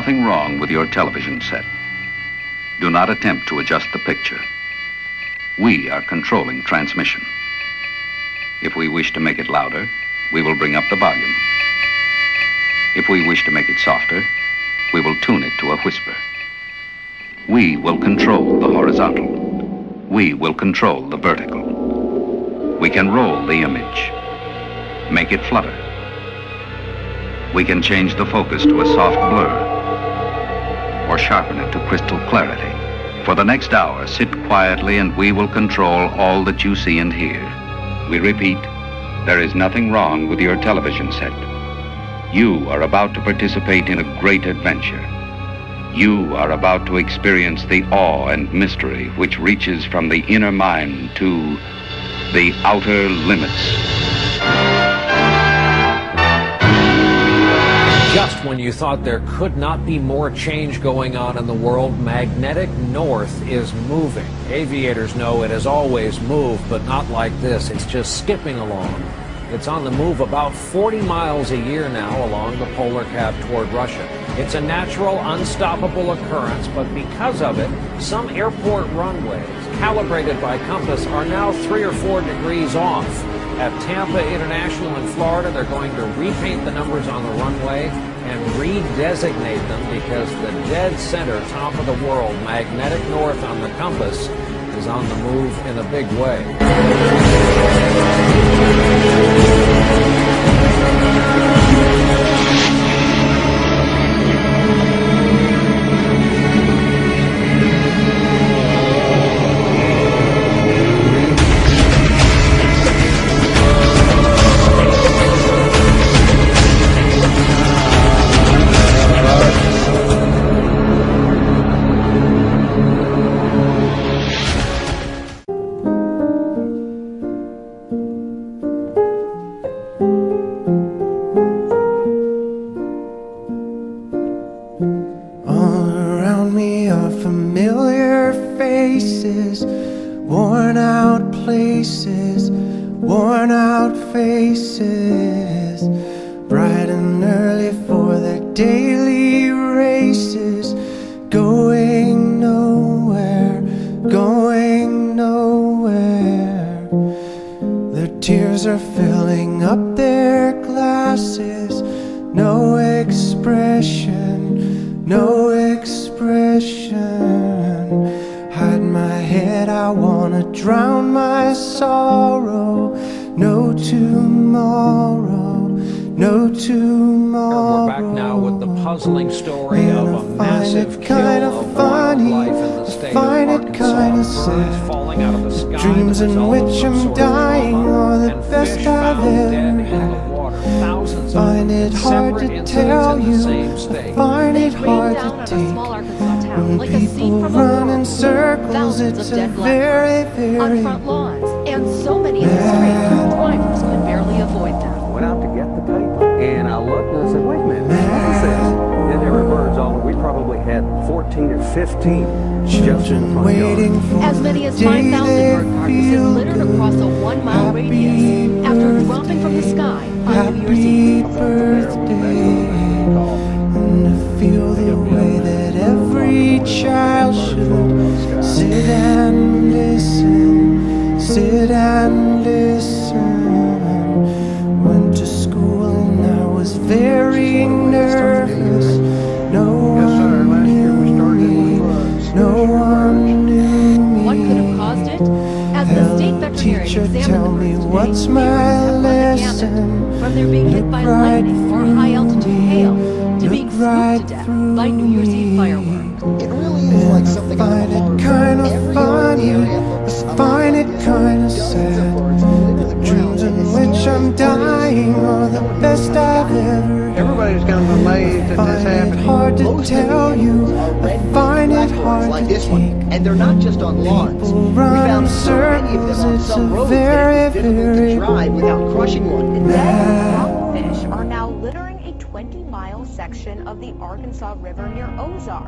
nothing wrong with your television set. Do not attempt to adjust the picture. We are controlling transmission. If we wish to make it louder, we will bring up the volume. If we wish to make it softer, we will tune it to a whisper. We will control the horizontal. We will control the vertical. We can roll the image, make it flutter. We can change the focus to a soft blur or sharpen it to crystal clarity. For the next hour, sit quietly and we will control all that you see and hear. We repeat, there is nothing wrong with your television set. You are about to participate in a great adventure. You are about to experience the awe and mystery which reaches from the inner mind to the outer limits. Just when you thought there could not be more change going on in the world, magnetic north is moving. Aviators know it has always moved, but not like this. It's just skipping along. It's on the move about 40 miles a year now along the polar cap toward Russia. It's a natural, unstoppable occurrence, but because of it, some airport runways, calibrated by compass, are now 3 or 4 degrees off. At Tampa International in Florida, they're going to repaint the numbers on the runway and redesignate them because the dead center, top of the world, magnetic north on the compass, is on the move in a big way.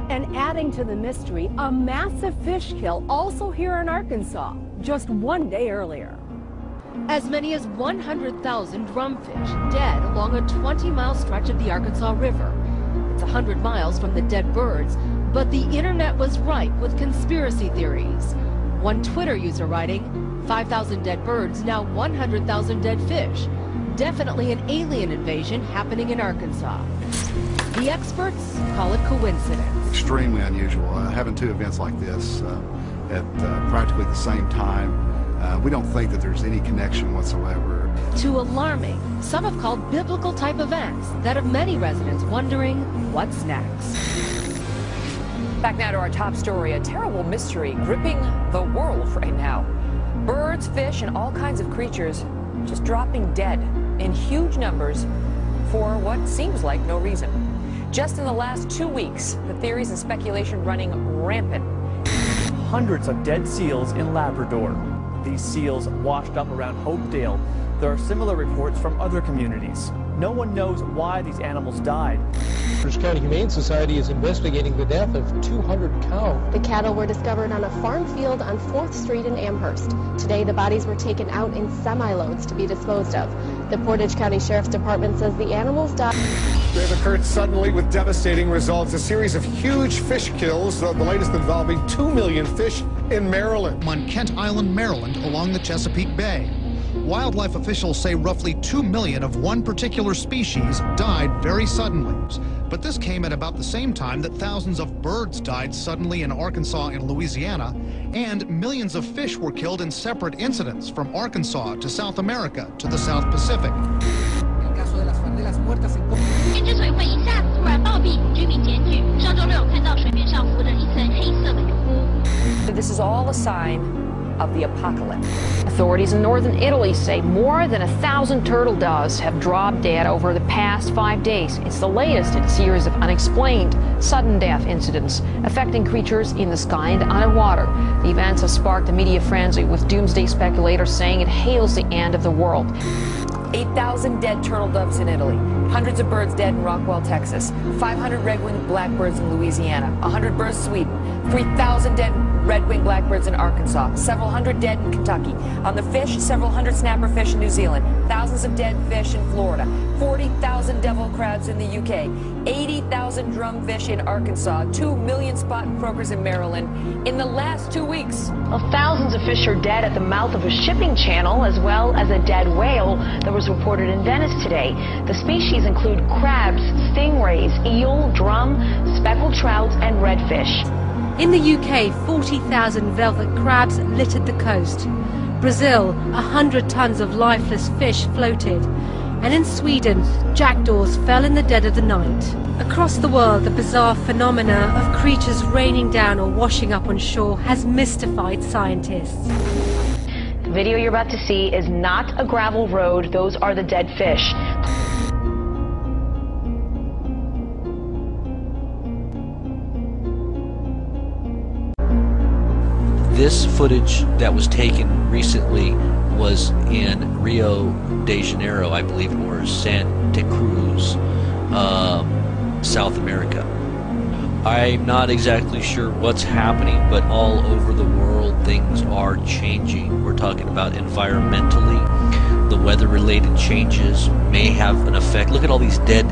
And adding to the mystery, a massive fish kill also here in Arkansas, just one day earlier. As many as 100,000 drumfish dead along a 20-mile stretch of the Arkansas River. It's 100 miles from the dead birds, but the internet was ripe with conspiracy theories. One Twitter user writing, 5,000 dead birds, now 100,000 dead fish. Definitely an alien invasion happening in Arkansas. The experts call it coincidence. Extremely unusual, having two events like this at practically the same time. We don't think that there's any connection whatsoever. To alarming, some have called biblical type events that have many residents wondering what's next. Back now to our top story, a terrible mystery gripping the world right now. Birds, fish, and all kinds of creatures just dropping dead in huge numbers for what seems like no reason. Just in the last 2 weeks, the theories and speculation running rampant. Hundreds of dead seals in Labrador. These seals washed up around Hopedale. There are similar reports from other communities. No one knows why these animals died. Orange County Humane Society is investigating the death of 200 cows. The cattle were discovered on a farm field on 4th Street in Amherst. Today, the bodies were taken out in semi-loads to be disposed of. The Portage County Sheriff's Department says the animals died. They've occurred suddenly with devastating results. A series of huge fish kills, the latest involving 2 million fish in Maryland. On Kent Island, Maryland, along the Chesapeake Bay. Wildlife officials say roughly 2 million of one particular species died very suddenly. But this came at about the same time that thousands of birds died suddenly in Arkansas and Louisiana, and millions of fish were killed in separate incidents from Arkansas to South America to the South Pacific. This is all a sign of the apocalypse. Authorities in northern Italy say more than 1,000 turtle doves have dropped dead over the past 5 days. It's the latest in a series of unexplained sudden death incidents affecting creatures in the sky and underwater. The events have sparked a media frenzy, with doomsday speculators saying it hails the end of the world. 8,000 dead turtle doves in Italy, hundreds of birds dead in Rockwell, Texas, 500 red-winged blackbirds in Louisiana, 100 birds in Sweden, 3,000 dead red-winged blackbirds in Arkansas, several hundred dead in Kentucky. On the fish, several hundred snapper fish in New Zealand, thousands of dead fish in Florida, 40,000 devil crabs in the UK, 80,000 drumfish in Arkansas, 2 million spotted croakers in Maryland in the last 2 weeks. Well, thousands of fish are dead at the mouth of a shipping channel, as well as a dead whale that was reported in Venice today. The species include crabs, stingrays, eel, drum, speckled trouts, and redfish. In the UK, 40,000 velvet crabs littered the coast. Brazil, 100 tons of lifeless fish floated. And in Sweden, jackdaws fell in the dead of the night. Across the world, the bizarre phenomena of creatures raining down or washing up on shore has mystified scientists. The video you're about to see is not a gravel road. Those are the dead fish. This footage that was taken recently was in Rio de Janeiro, I believe, or Santa Cruz, South America. I'm not exactly sure what's happening, but all over the world things are changing. We're talking about environmentally, the weather-related changes may have an effect. Look at all these dead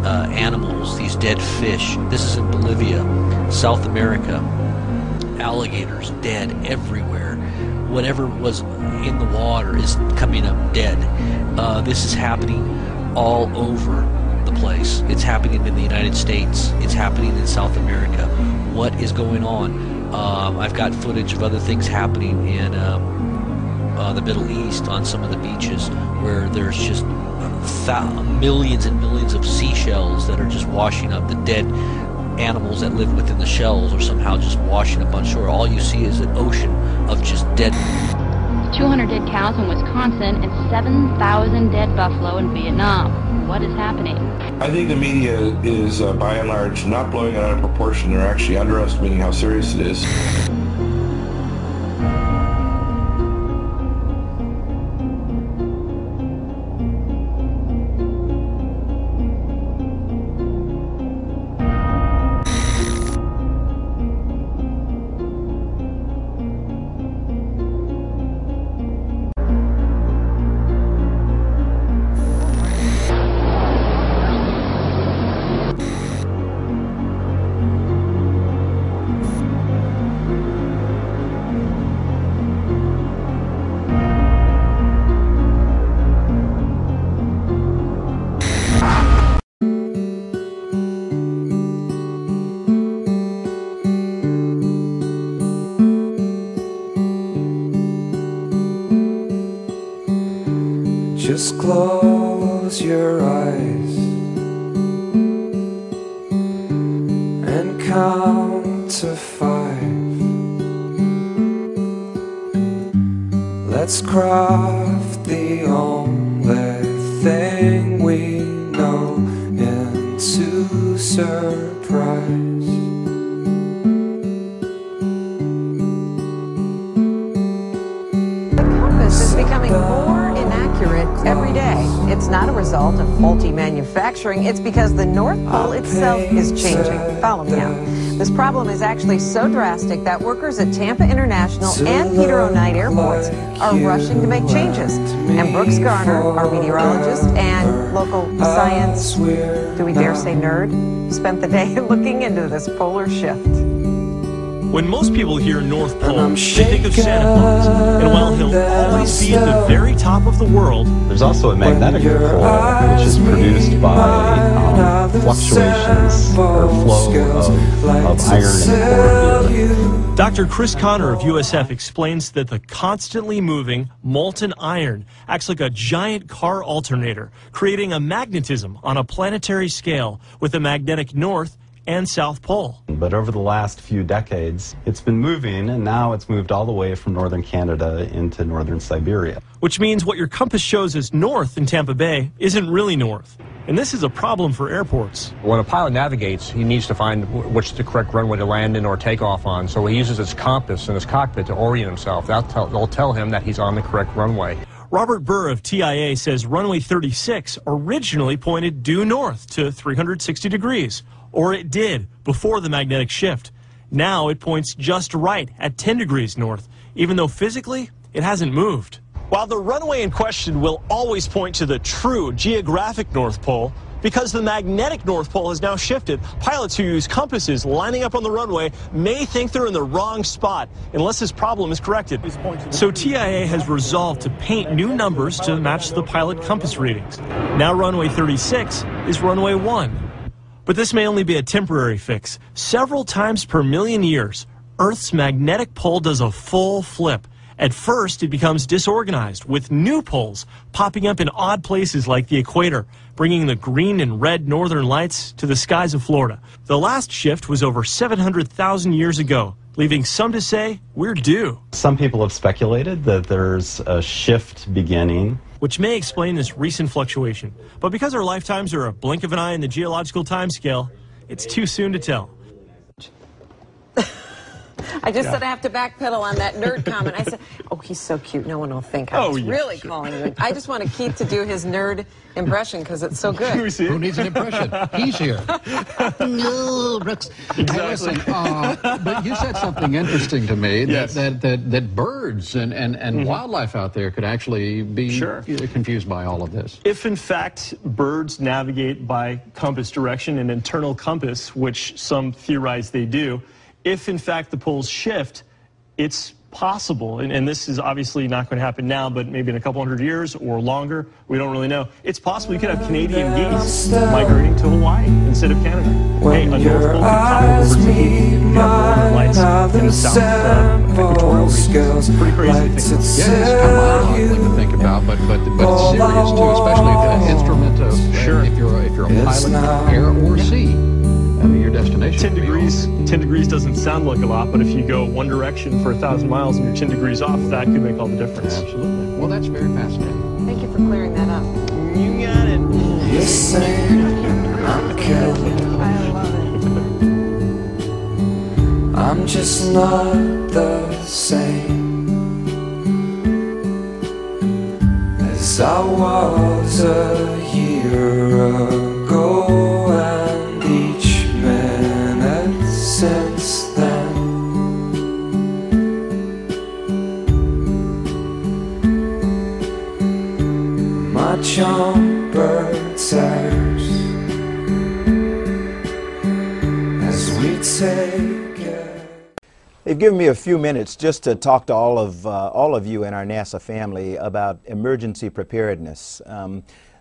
animals, these dead fish. This is in Bolivia, South America. Alligators dead everywhere. Whatever was in the water is coming up dead. This is happening all over the place. It's happening in the United States. It's happening in South America. What is going on? I've got footage of other things happening in the Middle East on some of the beaches where there's just millions and millions of seashells that are just washing up. The dead animals that live within the shells are somehow just washing up on shore. All you see is an ocean of just dead. 200 dead cows in Wisconsin and 7,000 dead buffalo in Vietnam. What is happening? I think the media is, by and large, not blowing it out of proportion. They're actually underestimating how serious it is. Just close your eyes and count to 5. Let's craft the only thing we know into surprise. Is becoming more inaccurate every day. It's not a result of faulty manufacturing. It's because the North Pole itself is changing. Follow me now. This problem is actually so drastic that workers at Tampa International and Peter Knight airports are rushing to make changes. And Brooks Garner, our meteorologist and local science, do we dare say nerd, spent the day looking into this polar shift. When most people hear North Pole, they think of Santa Claus, and while he'll always be at the very top of the world, there's also a magnetic pole, which is produced by fluctuations or flow of iron and ore. Dr. Chris Connor of USF explains that the constantly moving molten iron acts like a giant car alternator, creating a magnetism on a planetary scale with a magnetic north and South Pole. But over the last few decades, it's been moving, and now it's moved all the way from northern Canada into northern Siberia. Which means what your compass shows as north in Tampa Bay isn't really north. And this is a problem for airports. When a pilot navigates, he needs to find which the correct runway to land in or take off on, so he uses his compass in his cockpit to orient himself. They'll tell him that he's on the correct runway. Robert Burr of TIA says runway 36 originally pointed due north to 360 degrees. Or it did, before the magnetic shift. Now it points just right at 10 degrees north, even though physically it hasn't moved. While the runway in question will always point to the true geographic North Pole, because the magnetic North Pole has now shifted, pilots who use compasses lining up on the runway may think they're in the wrong spot, unless this problem is corrected. So TIA has resolved to paint new numbers to match the pilot compass readings. Now runway 36 is runway 1. But this may only be a temporary fix. Several times per million years, Earth's magnetic pole does a full flip. At first, it becomes disorganized, with new poles popping up in odd places like the equator, bringing the green and red northern lights to the skies of Florida. The last shift was over 700,000 years ago, leaving some to say we're due. Some people have speculated that there's a shift beginning, which may explain this recent fluctuation. But because our lifetimes are a blink of an eye in the geological timescale, it's too soon to tell. I just said I have to backpedal on that nerd comment. I said, oh, he's so cute. No one will think I was really calling you. I just wanted Keith to do his nerd impression because it's so good. Who needs an impression? He's here. No, Brooks. Exactly. Hey, listen, but you said something interesting to me, that birds and wildlife out there could actually be confused by all of this. If, in fact, birds navigate by compass direction, an internal compass, which some theorize they do, if, in fact, the poles shift, it's possible, and this is obviously not going to happen now, but maybe in a couple hundred years or longer, we don't really know. It's possible you could have Canadian geese migrating to Hawaii instead of Canada. Hey, a North Pole could pop over to you have northern lights in the south equatorial regions. It's pretty crazy to think about. Yeah, it's kind of mind-boggling to think about, but it's serious too, especially if the instrument of if you're a pilot, air or sea. I mean, your destination. 10 degrees doesn't sound like a lot, but if you go one direction for 1,000 miles and you're 10 degrees off, that could make all the difference. Absolutely. Well, that's very fascinating. Thank you for clearing that up. You got it. You're saying I'm killing. I love it. I'm just not the same as I was a year ago, and each minute since then my jumper tears as we take it. They've given me a few minutes just to talk to all of you in our NASA family about emergency preparedness.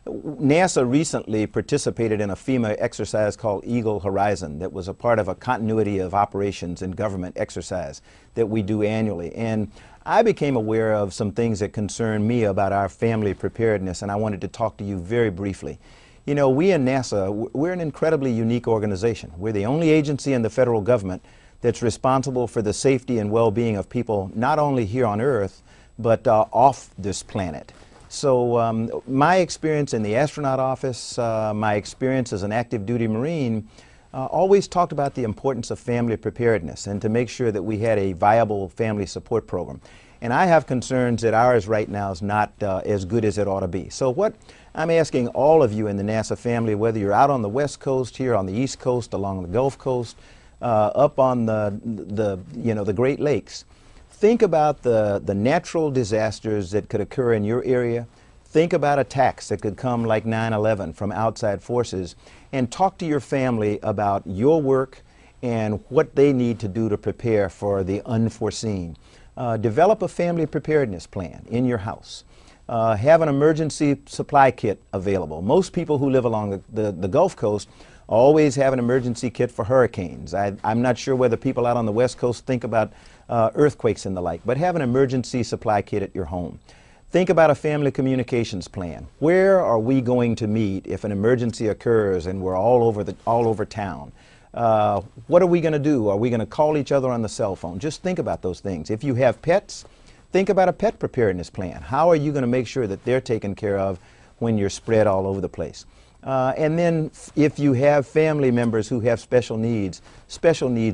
NASA recently participated in a FEMA exercise called Eagle Horizon that was a part of a continuity of operations and government exercise that we do annually. And I became aware of some things that concern me about our family preparedness, and I wanted to talk to you very briefly. You know, we in NASA, we're an incredibly unique organization. We're the only agency in the federal government that's responsible for the safety and well-being of people not only here on Earth, but off this planet. So my experience in the astronaut office, my experience as an active duty Marine, always talked about the importance of family preparedness and to make sure that we had a viable family support program. And I have concerns that ours right now is not as good as it ought to be. So what I'm asking all of you in the NASA family, whether you're out on the West Coast, here on the East Coast, along the Gulf Coast, up on the Great Lakes, think about the natural disasters that could occur in your area. Think about attacks that could come like 9/11 from outside forces, and talk to your family about your work and what they need to do to prepare for the unforeseen. Develop a family preparedness plan in your house. Have an emergency supply kit available. Most people who live along the Gulf Coast always have an emergency kit for hurricanes. I'm not sure whether people out on the West Coast think about earthquakes and the like, but have an emergency supply kit at your home. Think about a family communications plan. Where are we going to meet if an emergency occurs and we're all over town? What are we going to do? Are we going to call each other on the cell phone? Just think about those things. If you have pets, think about a pet preparedness plan. How are you going to make sure that they're taken care of when you're spread all over the place? And then if you have family members who have special needs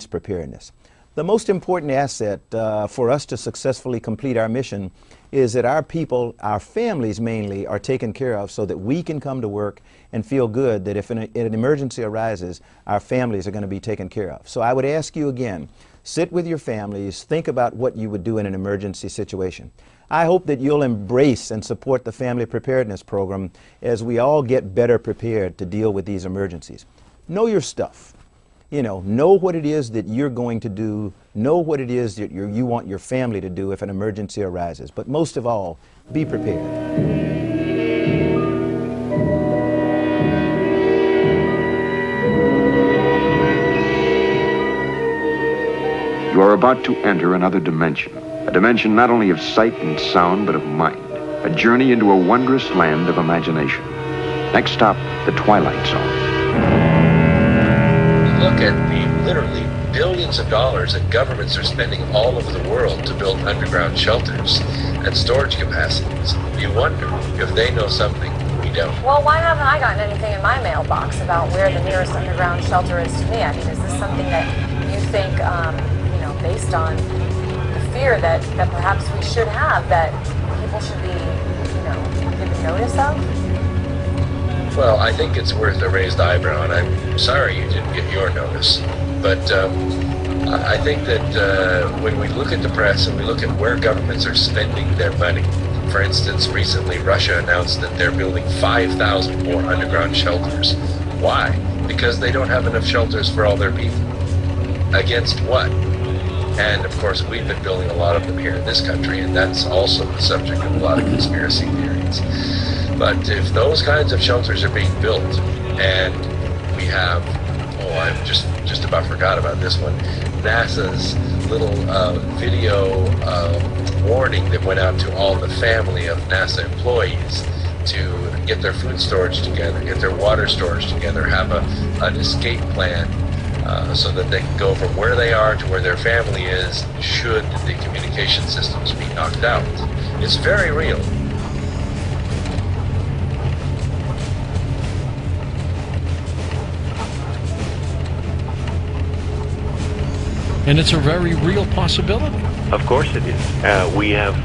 preparedness. The most important asset for us to successfully complete our mission is that our people, our families mainly, are taken care of so that we can come to work and feel good that if an emergency arises, our families are going to be taken care of. So I would ask you again, sit with your families, think about what you would do in an emergency situation. I hope that you'll embrace and support the Family Preparedness Program as we all get better prepared to deal with these emergencies. Know your stuff. You know what it is that you're going to do, know what it is that you want your family to do if an emergency arises. But most of all, be prepared. You are about to enter another dimension, a dimension not only of sight and sound, but of mind, a journey into a wondrous land of imagination. Next stop, the Twilight Zone. Look at the literally billions of dollars that governments are spending all over the world to build underground shelters and storage capacities. You wonder if they know something we don't. Well, why haven't I gotten anything in my mailbox about where the nearest underground shelter is to me? I mean, is this something that you think, based on the fear that perhaps we should have, that people should be, given notice of? Well, I think it's worth a raised eyebrow, and I'm sorry you didn't get your notice. But I think that when we look at the press and we look at where governments are spending their money, for instance, recently Russia announced that they're building 5,000 more underground shelters. Why? Because they don't have enough shelters for all their people. Against what? And of course, we've been building a lot of them here in this country, and that's also the subject of a lot of conspiracy theories. But if those kinds of shelters are being built, and we have, I just about forgot about this one, NASA's little video warning that went out to all the family of NASA employees to get their food storage together, get their water storage together, have an escape plan so that they can go from where they are to where their family is should the communication systems be knocked out. It's very real. And it's a very real possibility. Of course it is. We have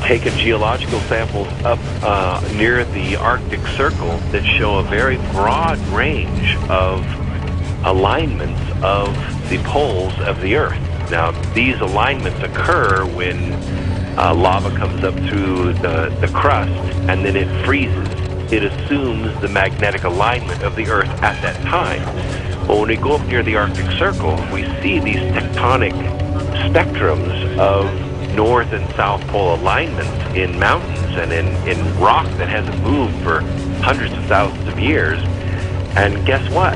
taken geological samples up near the Arctic Circle that show a very broad range of alignments of the poles of the Earth. Now, these alignments occur when lava comes up through the crust and then it freezes. It assumes the magnetic alignment of the Earth at that time. But when we go up near the Arctic Circle, we see these tectonic spectrums of North and South Pole alignments in mountains and in rock that hasn't moved for hundreds of thousands of years. And guess what?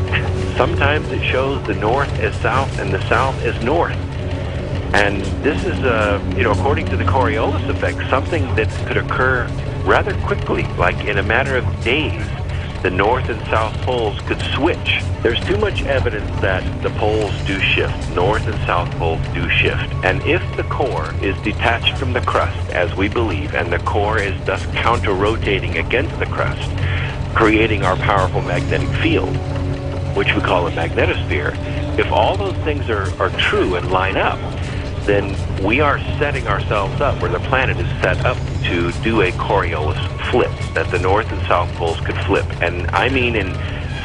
Sometimes it shows the north as south and the south as north. And this is, according to the Coriolis effect, something that could occur rather quickly, like in a matter of days. The north and south poles could switch. There's too much evidence that the poles do shift. North and south poles do shift. And if the core is detached from the crust, as we believe, and the core is thus counter-rotating against the crust, creating our powerful magnetic field, which we call a magnetosphere, if all those things are true and line up, then we are setting ourselves up, or the planet is set up to do a Coriolis flip, that the north and south poles could flip. And I mean in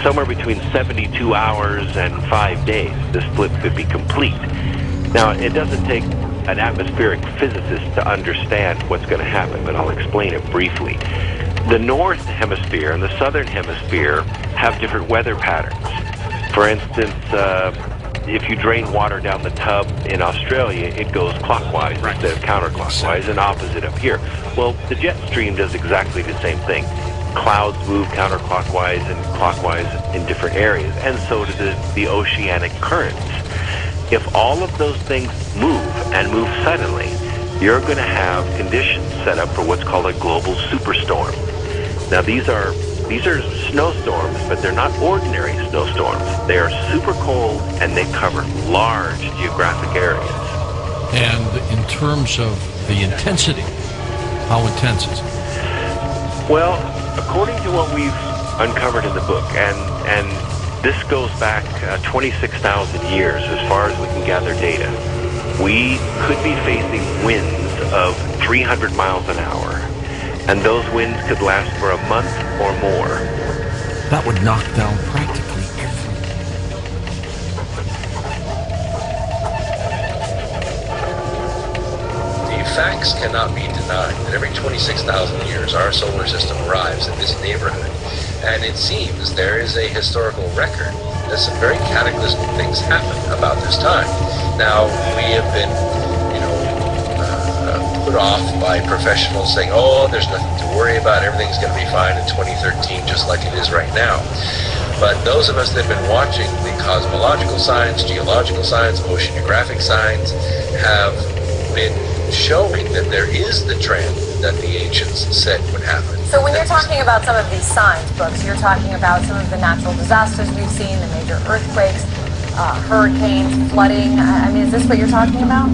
somewhere between 72 hours and 5 days, this flip could be complete. Now, it doesn't take an atmospheric physicist to understand what's going to happen, but I'll explain it briefly. The north hemisphere and the southern hemisphere have different weather patterns. For instance, if you drain water down the tub in Australia, it goes clockwise instead of counterclockwise, and opposite up here. Well, the jet stream does exactly the same thing. Clouds move counterclockwise and clockwise in different areas, and so do the oceanic currents. If all of those things move, and move suddenly, you're going to have conditions set up for what's called a global superstorm. Now, these are snowstorms, but they're not ordinary snowstorms. They are super cold, and they cover large geographic areas. And in terms of the intensity, how intense is it? Well, according to what we've uncovered in the book, and this goes back 26,000 years as far as we can gather data, we could be facing winds of 300 miles an hour. And those winds could last for a month or more. That would knock down practically everything. The facts cannot be denied that every 26,000 years our solar system arrives in this neighborhood. And it seems there is a historical record that some very cataclysmic things happen about this time. Now, we have been put off by professionals saying, oh, there's nothing to worry about, everything's going to be fine in 2013 just like it is right now. But those of us that have been watching the cosmological signs, geological signs, oceanographic signs have been showing that there is the trend that the ancients said would happen. So when you're talking about some of these signs, Brooks, you're talking about some of the natural disasters we've seen, the major earthquakes, hurricanes, flooding. I mean, is this what you're talking about?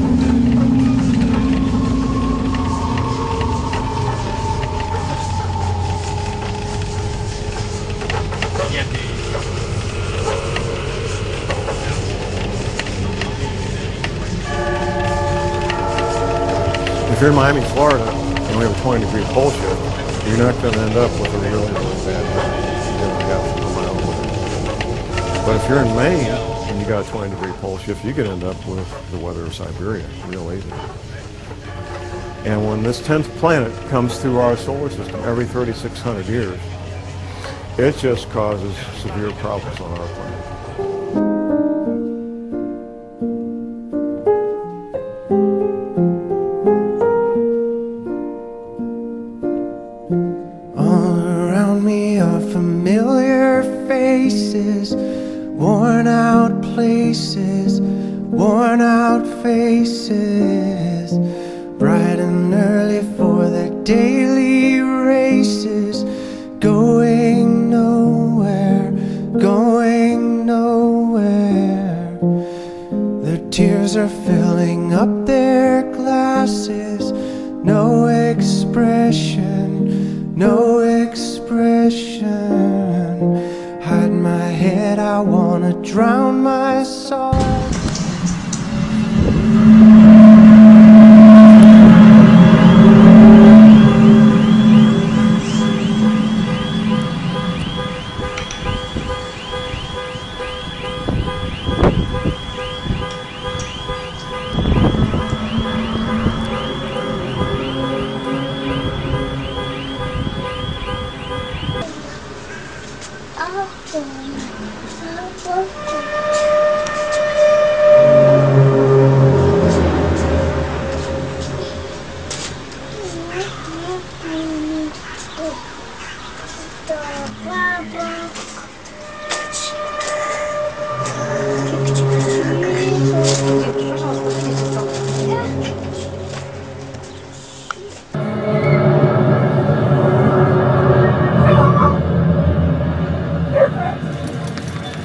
If you're in Miami, Florida, and we have a 20-degree pole shift, you're not going to end up with a really, really bad weather. But if you're in Maine and you got a 20-degree pole shift, you could end up with the weather of Siberia real easy. And when this 10th planet comes through our solar system every 3,600 years, it just causes severe problems on our planet. Worn out faces, bright and early for their daily races, going nowhere, going nowhere. Their tears are filling up their glasses, no expression, no expression. Hide my head, I wanna drown my soul.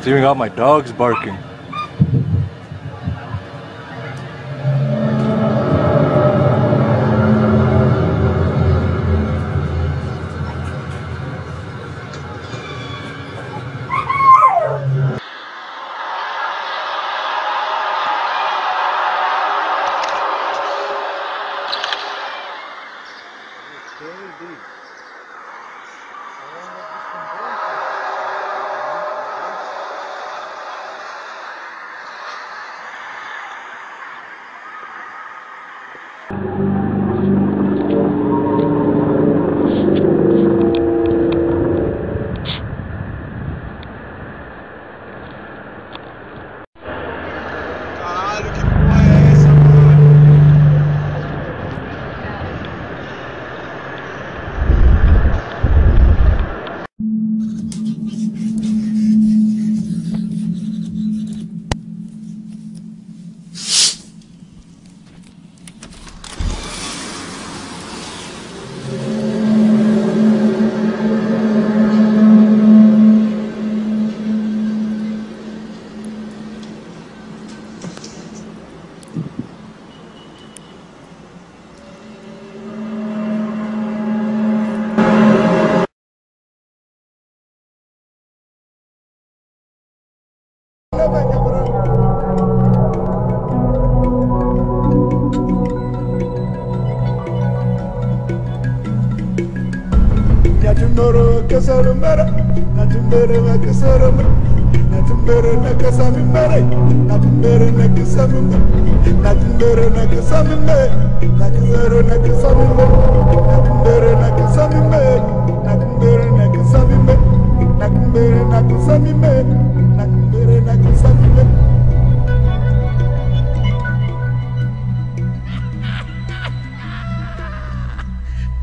Even got my dogs barking.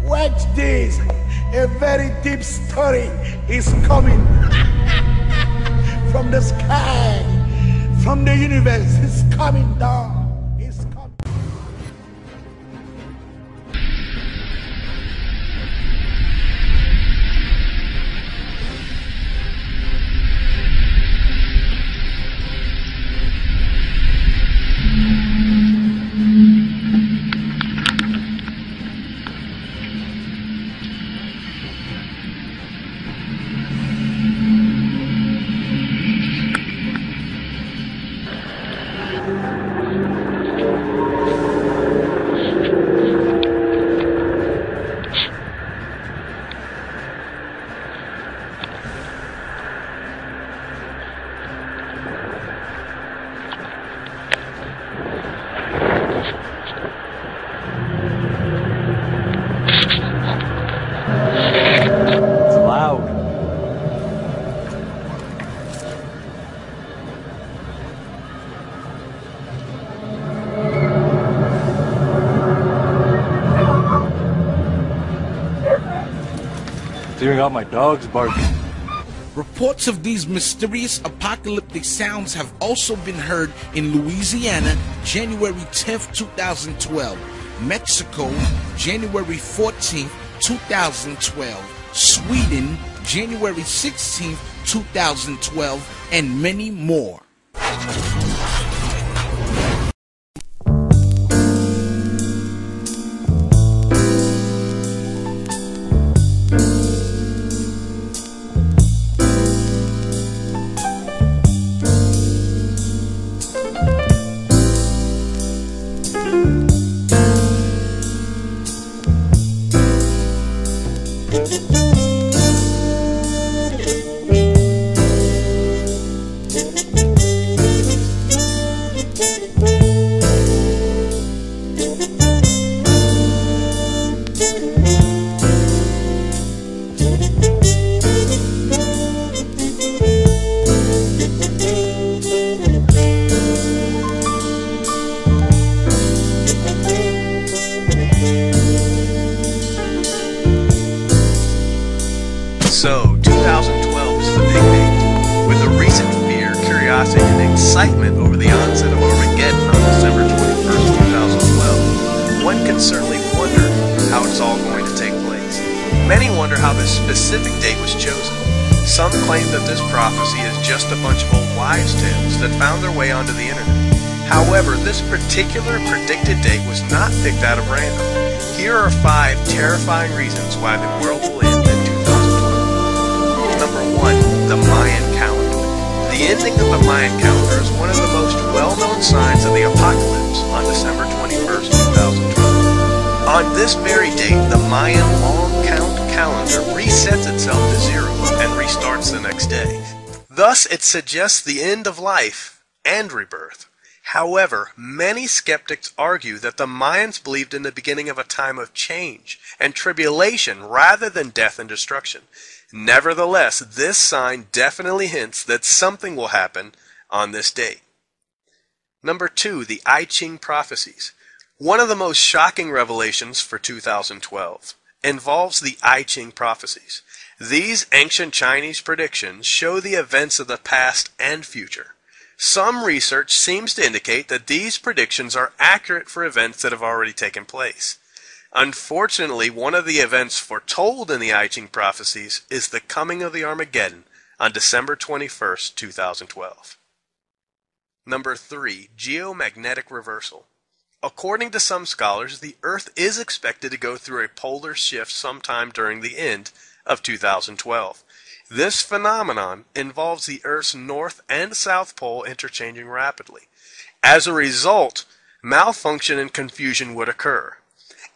Watch this. A very deep story is coming from the sky, from the universe. It's coming down. It's coming. Even got my dogs barking. Reports of these mysterious apocalyptic sounds have also been heard in Louisiana, January 10th, 2012, Mexico, January 14th, 2012, Sweden, January 16th, 2012, and many more. So, 2012 is the big date, with the recent fear, curiosity, and excitement over the onset of Armageddon on December 21st, 2012. One can certainly wonder how it's all going to take place. Many wonder how this specific date was chosen. Some claim that this prophecy is just a bunch of old wives' tales that found their way onto the internet. However, this particular predicted date was not picked out of random. Here are 5 terrifying reasons why the world will end in 2012. Number 1, the Mayan calendar. The ending of the Mayan calendar is one of the most well-known signs of the apocalypse on December 21st, 2012. On this very date, the Mayan long count calendar resets itself to 0 and restarts the next day. Thus, it suggests the end of life and rebirth. However, many skeptics argue that the Mayans believed in the beginning of a time of change and tribulation rather than death and destruction. Nevertheless, this sign definitely hints that something will happen on this day. Number 2, the I Ching prophecies. One of the most shocking revelations for 2012 involves the I Ching prophecies. These ancient Chinese predictions show the events of the past and future. Some research seems to indicate that these predictions are accurate for events that have already taken place. Unfortunately, one of the events foretold in the I Ching prophecies is the coming of the Armageddon on December 21st, 2012. Number 3, geomagnetic reversal. According to some scholars, the Earth is expected to go through a polar shift sometime during the end of 2012. This phenomenon involves the Earth's north and south pole interchanging rapidly. As a result, malfunction and confusion would occur.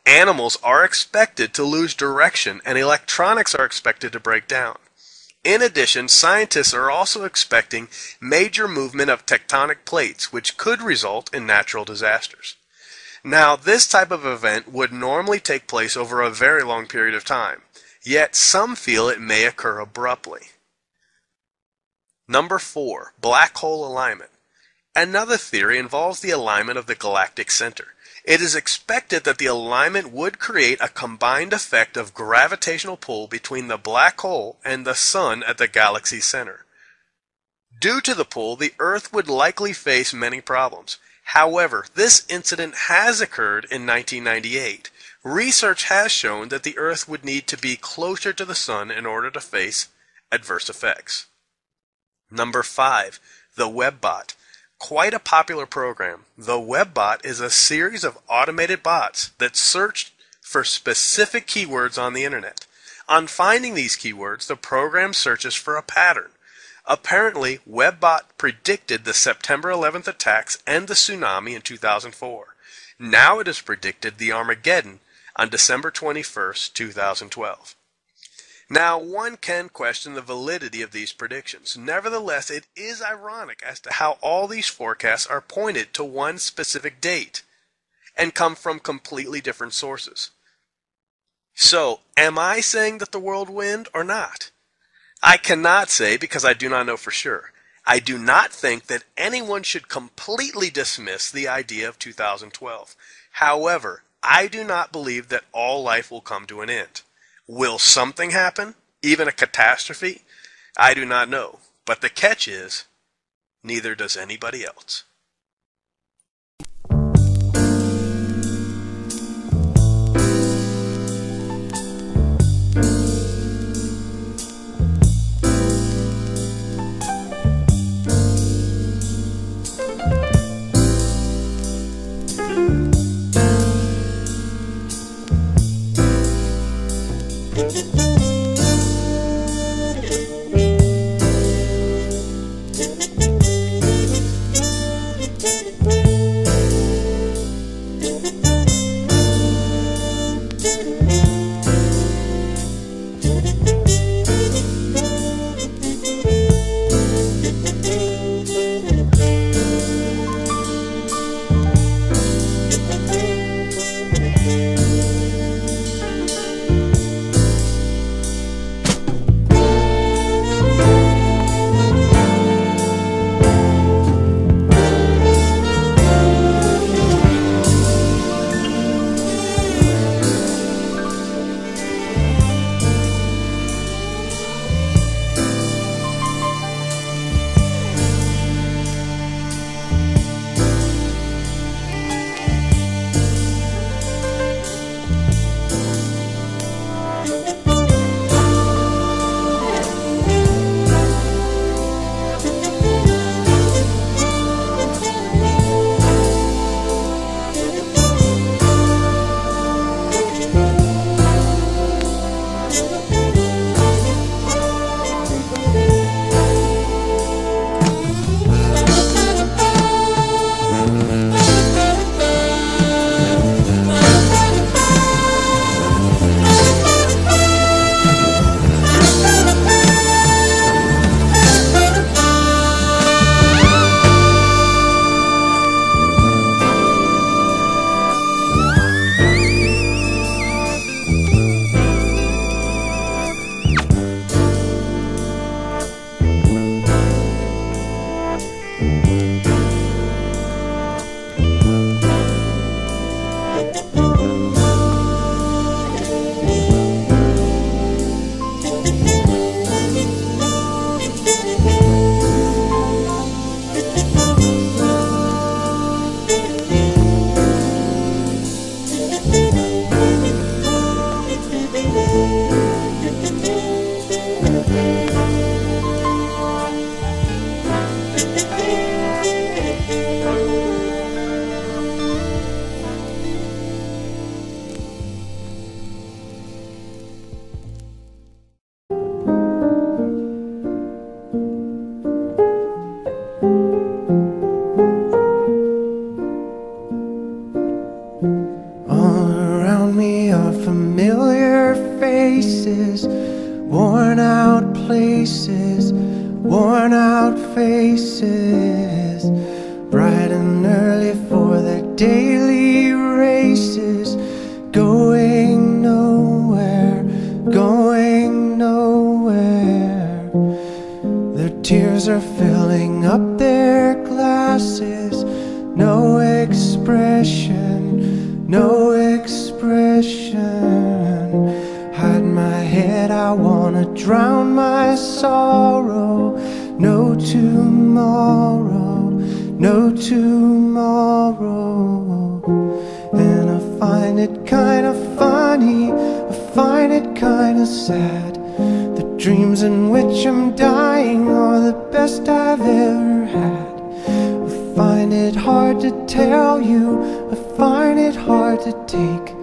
Animals are expected to lose direction and electronics are expected to break down. In addition, scientists are also expecting major movement of tectonic plates, which could result in natural disasters. Now, this type of event would normally take place over a very long period of time. Yet some feel it may occur abruptly. Number 4, black hole alignment. Another theory involves the alignment of the galactic center. It is expected that the alignment would create a combined effect of gravitational pull between the black hole and the sun at the galaxy's center. Due to the pull, the Earth would likely face many problems. However, this incident has occurred in 1998. Research has shown that the Earth would need to be closer to the Sun in order to face adverse effects. Number 5, the WebBot. Quite a popular program. The WebBot is a series of automated bots that search for specific keywords on the Internet. On finding these keywords, the program searches for a pattern. Apparently, WebBot predicted the September 11th attacks and the tsunami in 2004. Now it has predicted the Armageddon on December 21st, 2012. Now, one can question the validity of these predictions. Nevertheless, it is ironic as to how all these forecasts are pointed to one specific date and come from completely different sources. So, am I saying that the world will end or not? I cannot say because I do not know for sure. I do not think that anyone should completely dismiss the idea of 2012. However, I do not believe that all life will come to an end. Will something happen? Even a catastrophe? I do not know. But the catch is, neither does anybody else. All around me are familiar faces, worn out places, worn out faces, bright and early for their daily races, going nowhere, going nowhere. Their tears are filling up their glasses, no expression, no expression. Hide my head, I wanna drown my sorrow. No tomorrow, no tomorrow. And I find it kinda funny, I find it kinda sad. The dreams in which I'm dying are the best I've ever had. I find it hard to tell you, I find it hard to take.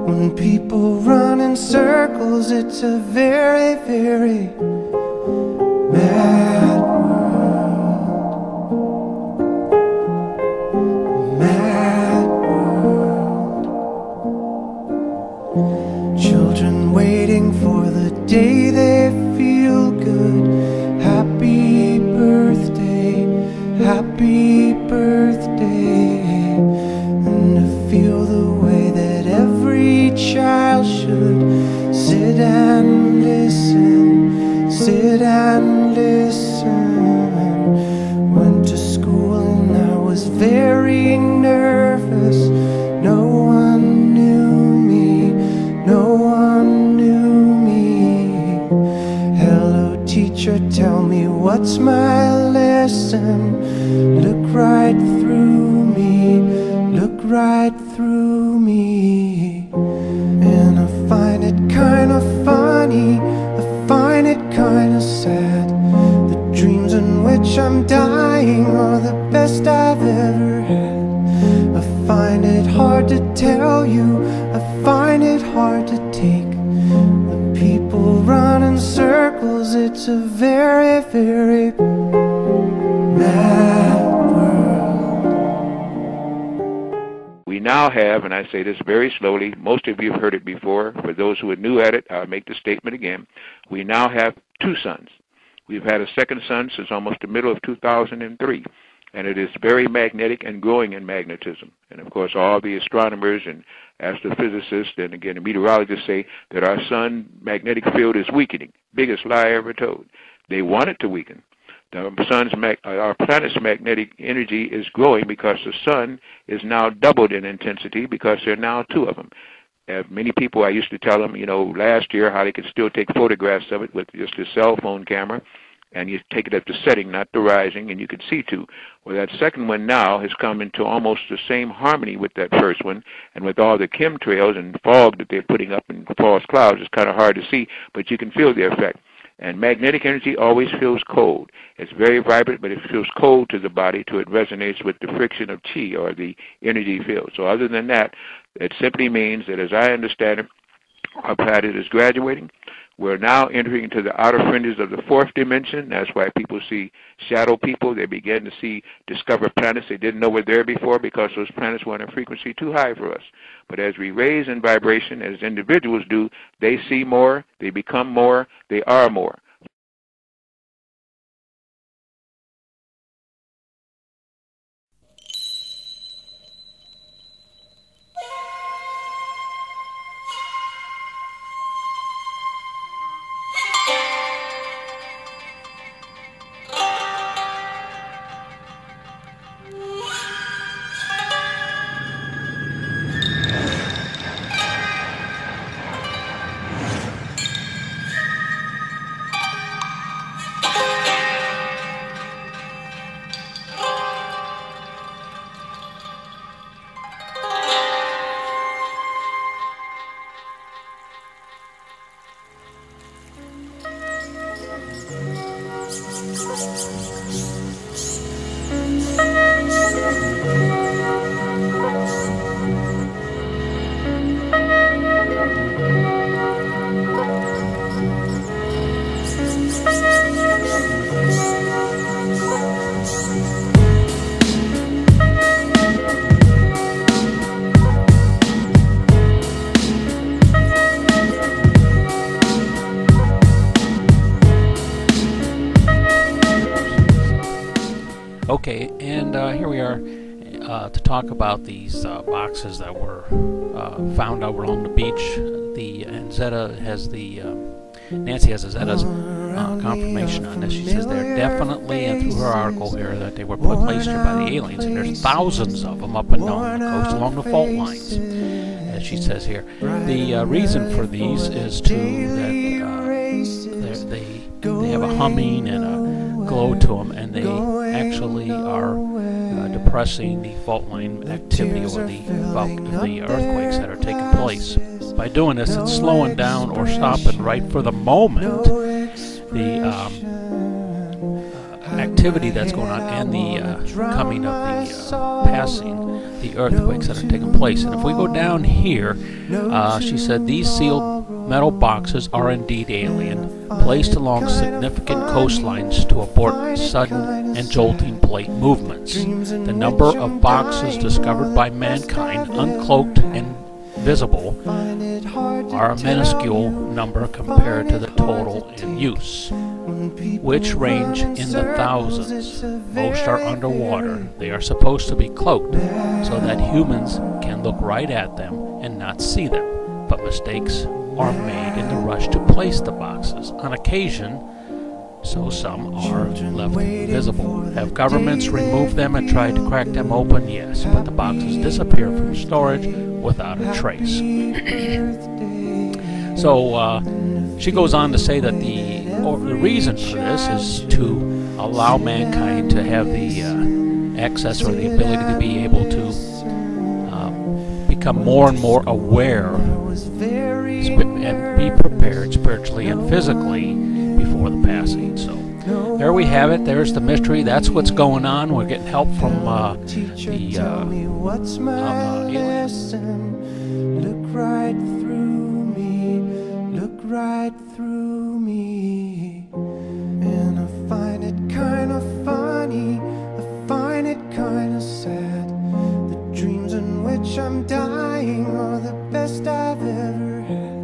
When people run in circles, it's a very, very mad world. Mad world. Children waiting for the day they feel good. Happy birthday, happy birthday. And to feel the way that every child should sit and listen, sit and listen. Went to school and I was very nervous. No one knew me, no one knew me. Hello teacher, tell me what's my lesson. Look right through me, look right through me. And I find it kinda funny, I find it kinda sad. The dreams in which I'm dying are the best I've ever had. I find it hard to tell you, I find it hard to take. When people run in circles, it's a very, very mad world. We now have, and I say this very slowly, most of you have heard it before. For those who are new at it, I'll make the statement again. We now have two suns. We've had a second sun since almost the middle of 2003, and it is very magnetic and growing in magnetism. And of course, all the astronomers and astrophysicists and again the meteorologists say that our sun magnetic field is weakening. Biggest lie ever told. They want it to weaken. Our planet's magnetic energy is growing because the sun is now doubled in intensity because there are now two of them. Many people, I used to tell them, last year how they could still take photographs of it with just a cell phone camera, and you take it at the setting, not the rising, and you could see two. Well, that second one now has come into almost the same harmony with that first one, and with all the chemtrails and fog that they're putting up in false clouds, it's kind of hard to see, but you can feel the effect. And magnetic energy always feels cold. It's very vibrant, but it feels cold to the body till it resonates with the friction of chi, or the energy field. So other than that, it simply means that, as I understand it, our planet is graduating. We're now entering into the outer fringes of the fourth dimension. That's why people see shadow people. They begin to discover planets they didn't know were there before because those planets were on a frequency too high for us. But as we raise in vibration, as individuals do, they see more, they become more, they are more. Okay, and here we are to talk about these boxes that were found out along the beach. And Zeta has Nancy has Zeta's confirmation on this. She says they're definitely, and through her article here, that they were placed here by the aliens, and there's thousands of them up and down the coast along the fault lines, as she says here. The reason for these is that they have a humming and a glow to them, and they actually are depressing the fault line activity or the earthquakes that are taking place. By doing this, it's slowing down or stopping right for the moment the activity that's going on and the coming of the passing the earthquakes that are taking place. And if we go down here, she said these sealed metal boxes are indeed alien, placed along significant coastlines to abort sudden and jolting plate movements. The number of boxes discovered by mankind, uncloaked and visible, are a minuscule number compared to the total in use, which range in the thousands. Most are underwater. They are supposed to be cloaked so that humans can look right at them and not see them, but mistakes are made in the rush to place the boxes. On occasion, so some are left visible. Have governments removed them and tried to crack them open? Yes, but the boxes disappear from storage without a trace. So she goes on to say that the reason for this is to allow mankind to have the access or the ability to be able to become more and more aware and be prepared spiritually and physically before the passing. So there we have it. There's the mystery. That's what's going on. We're getting help from the aliens. Look right through me. Look right through me. And I find it kind of funny. I find it kind of sad. The dreams in which I'm dying are the best I've ever had.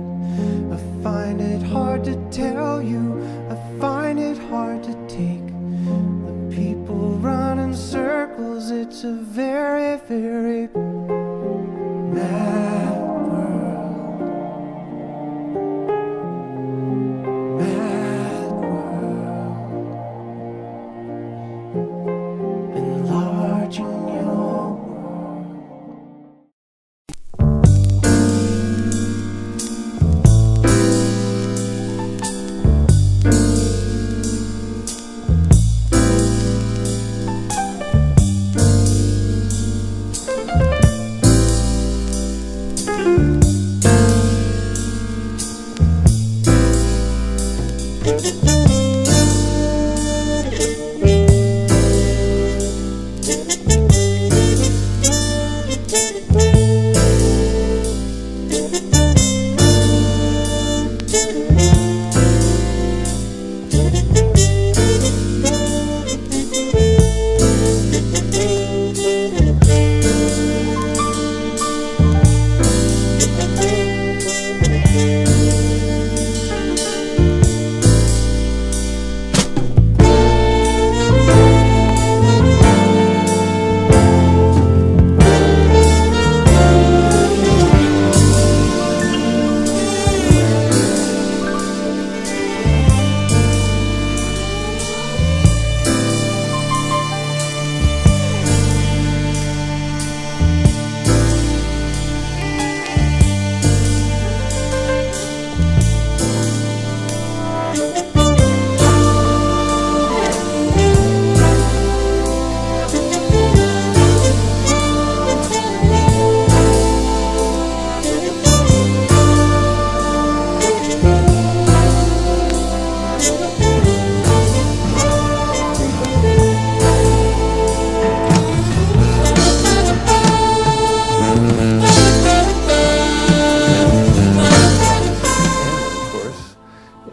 I find it hard to tell you. I find it hard to take. The people run in circles. It's a very, very mad world. Mad world. Enlarging your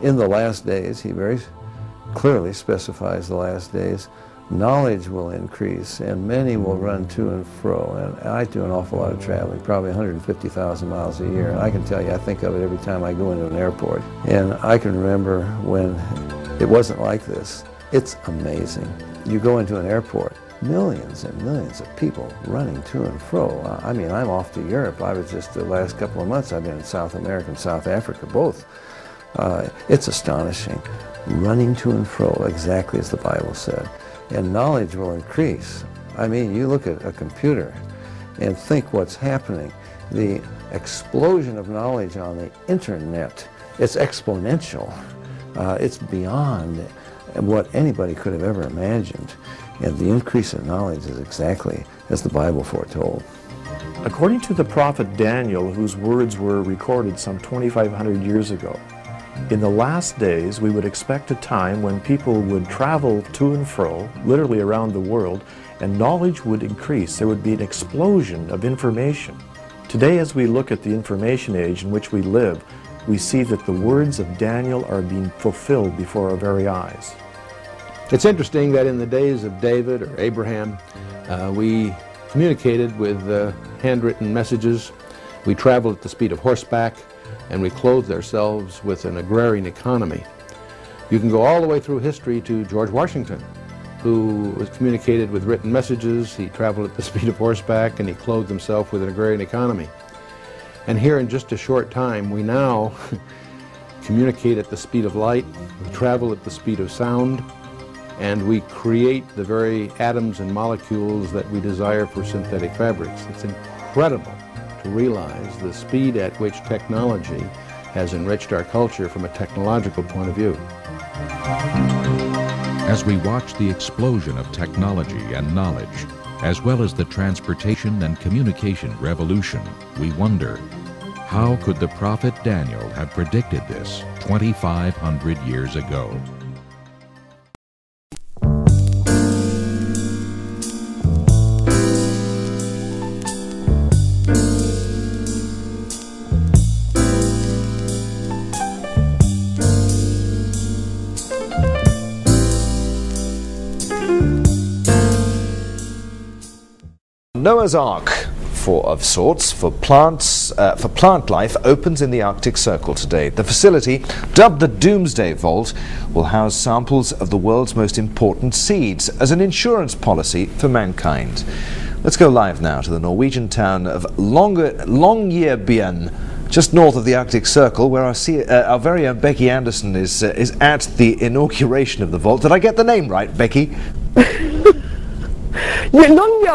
in the last days, he very clearly specifies the last days, knowledge will increase and many will run to and fro. And I do an awful lot of traveling, probably 150,000 miles a year. And I can tell you, I think of it every time I go into an airport. And I can remember when it wasn't like this. It's amazing. You go into an airport millions and millions of people running to and fro. I mean, I'm off to Europe. I was just the last couple of months, I've been in South America and South Africa, both. It's astonishing. Running to and fro, exactly as the Bible said. And knowledge will increase. I mean, you look at a computer and think what's happening. The explosion of knowledge on the internet, it's exponential. It's beyond what anybody could have ever imagined. And the increase in knowledge is exactly as the Bible foretold. According to the prophet Daniel, whose words were recorded some 2,500 years ago, in the last days we would expect a time when people would travel to and fro, literally around the world, and knowledge would increase. There would be an explosion of information. Today, as we look at the information age in which we live, we see that the words of Daniel are being fulfilled before our very eyes. It's interesting that in the days of David or Abraham, we communicated with handwritten messages. We traveled at the speed of horseback, and we clothed ourselves with an agrarian economy. You can go all the way through history to George Washington, who was communicated with written messages. He traveled at the speed of horseback, and he clothed himself with an agrarian economy. And here in just a short time, we now communicate at the speed of light, we travel at the speed of sound, and we create the very atoms and molecules that we desire for synthetic fabrics. It's incredible to realize the speed at which technology has enriched our culture from a technological point of view. As we watch the explosion of technology and knowledge, as well as the transportation and communication revolution, we wonder, how could the prophet Daniel have predicted this 2,500 years ago? Noah's Ark, of sorts, for plant life, opens in the Arctic Circle today. The facility, dubbed the Doomsday Vault, will house samples of the world's most important seeds as an insurance policy for mankind. Let's go live now to the Norwegian town of Longyearbyen, just north of the Arctic Circle, where our very own Becky Anderson is at the inauguration of the vault. Did I get the name right, Becky?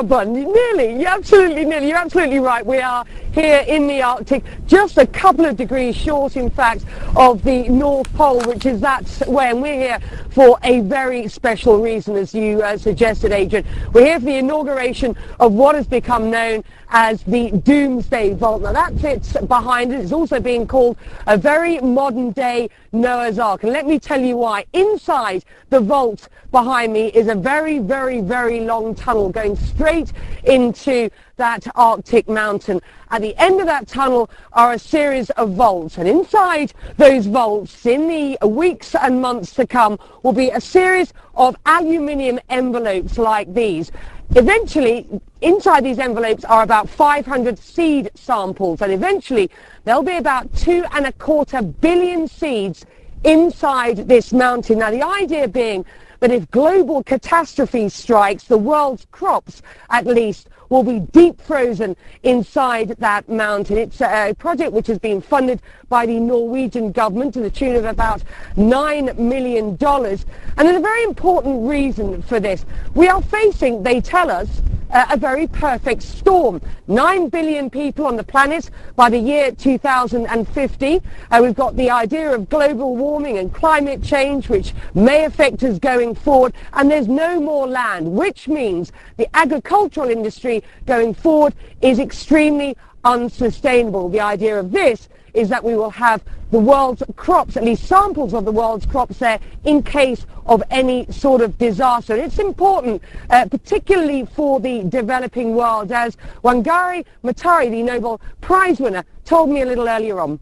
Nearly. You're absolutely right. We are here in the Arctic, just a couple of degrees short, in fact, of the North Pole, which is where, and we're here for a very special reason, as you suggested, Adrian. We're here for the inauguration of what has become known as the Doomsday Vault. Now, that sits behind it. It's also being called a very modern-day Noah's Ark. And let me tell you why. Inside the vault behind me is a very, very, very long tunnel going straight into that Arctic mountain. At the end of that tunnel are a series of vaults, and inside those vaults, in the weeks and months to come, will be a series of aluminium envelopes like these. Eventually, inside these envelopes are about 500 seed samples, and eventually there'll be about 2.25 billion seeds inside this mountain. Now, the idea being that if global catastrophe strikes, the world's crops, at least, will be deep frozen inside that mountain. It's a project which has been funded by the Norwegian government to the tune of about $9 million. And there's a very important reason for this. We are facing, they tell us, a very perfect storm. 9 billion people on the planet by the year 2050. We've got the idea of global warming and climate change, which may affect us going forward, and there's no more land, which means the agricultural industry going forward is extremely unsustainable. The idea of this is that we will have the world's crops, at least samples of the world's crops there, in case of any sort of disaster. And it's important, particularly for the developing world, as Wangari Maathai, the Nobel Prize winner, told me a little earlier on.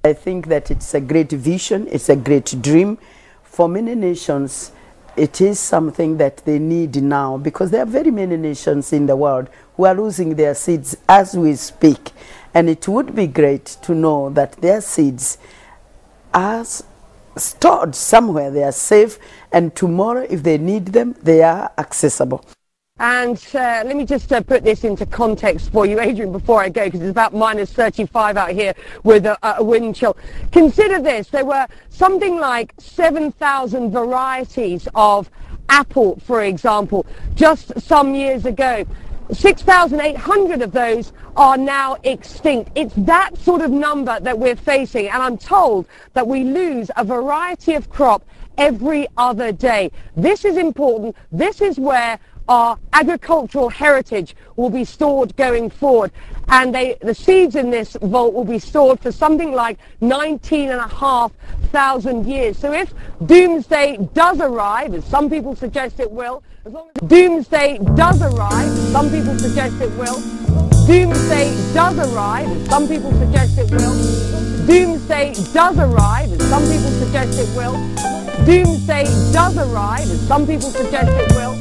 I think that it's a great vision, it's a great dream. For many nations, it is something that they need now, because there are very many nations in the world who are losing their seeds as we speak. And it would be great to know that their seeds are stored somewhere, they are safe, and tomorrow, if they need them, they are accessible. And let me just put this into context for you, Adrian, before I go, because it's about -35 out here with a wind chill. Consider this. There were something like 7,000 varieties of apple, for example, just some years ago. 6,800 of those are now extinct. It's that sort of number that we're facing, and I'm told that we lose a variety of crop every other day. This is important. This is where our agricultural heritage will be stored going forward, and the seeds in this vault will be stored for something like 19,500 years. So if Doomsday does arrive, as some people suggest it will, as long as Doomsday does arrive, as some people suggest it will, Doomsday does arrive, as some people suggest it will, Doomsday does arrive, as some people suggest it will, Doomsday does arrive, as some people suggest it will.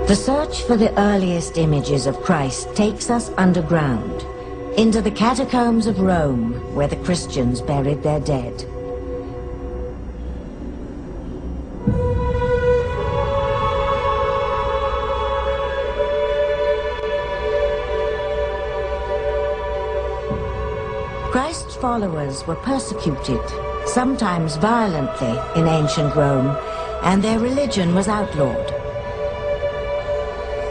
The search for the earliest images of Christ takes us underground, into the catacombs of Rome, where the Christians buried their dead. Christ's followers were persecuted, sometimes violently, in ancient Rome, and their religion was outlawed.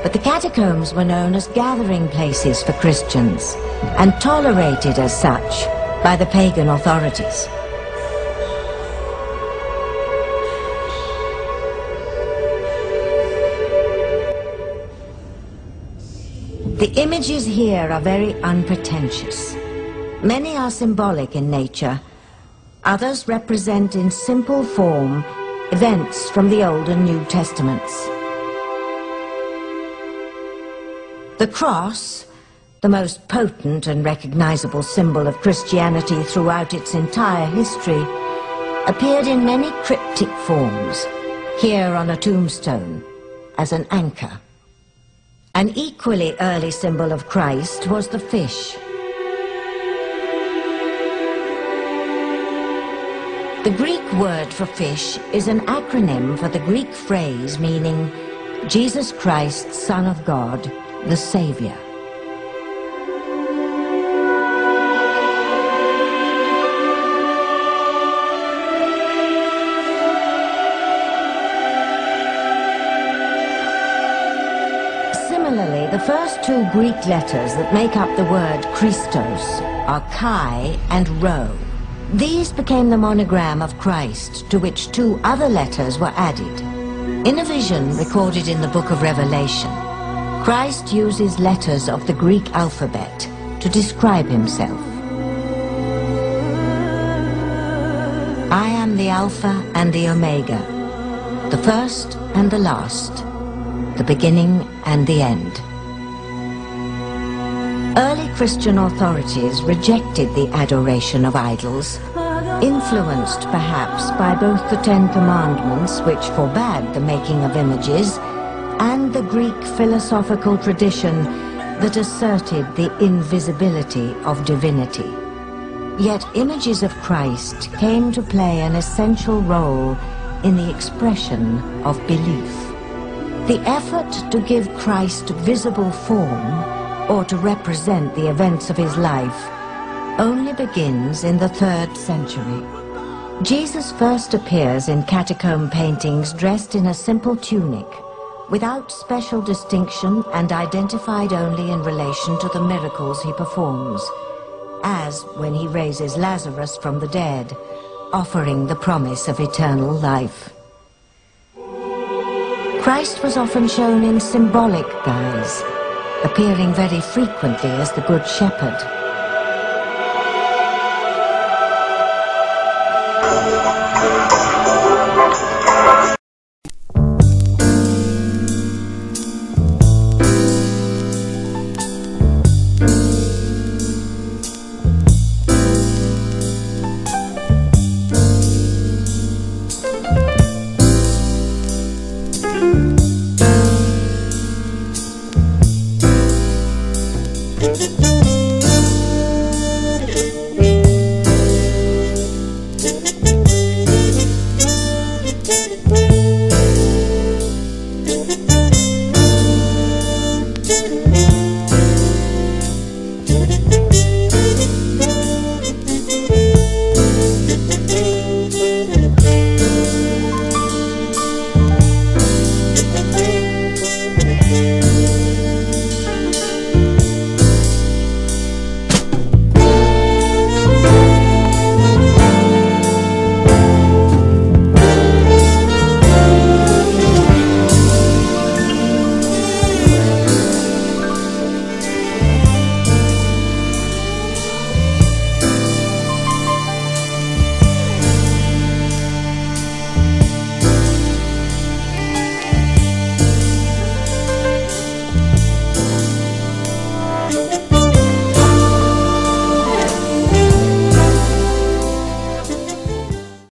But the catacombs were known as gathering places for Christians, and tolerated as such by the pagan authorities. The images here are very unpretentious. Many are symbolic in nature, others represent in simple form events from the Old and New Testaments. The cross, the most potent and recognizable symbol of Christianity throughout its entire history, appeared in many cryptic forms, here on a tombstone, as an anchor. An equally early symbol of Christ was the fish. The Greek word for fish is an acronym for the Greek phrase meaning Jesus Christ, Son of God, the Savior. Similarly, the first two Greek letters that make up the word Christos are Chi and Rho. These became the monogram of Christ, to which two other letters were added. In a vision recorded in the book of Revelation, Christ uses letters of the Greek alphabet to describe himself. I am the Alpha and the Omega, the first and the last, the beginning and the end. Early Christian authorities rejected the adoration of idols, influenced perhaps by both the Ten Commandments, which forbade the making of images, and the Greek philosophical tradition that asserted the invisibility of divinity. Yet images of Christ came to play an essential role in the expression of belief. The effort to give Christ visible form, or to represent the events of his life, only begins in the 3rd century. Jesus first appears in catacomb paintings dressed in a simple tunic, without special distinction and identified only in relation to the miracles he performs, as when he raises Lazarus from the dead, offering the promise of eternal life. Christ was often shown in symbolic guise, appearing very frequently as the Good Shepherd.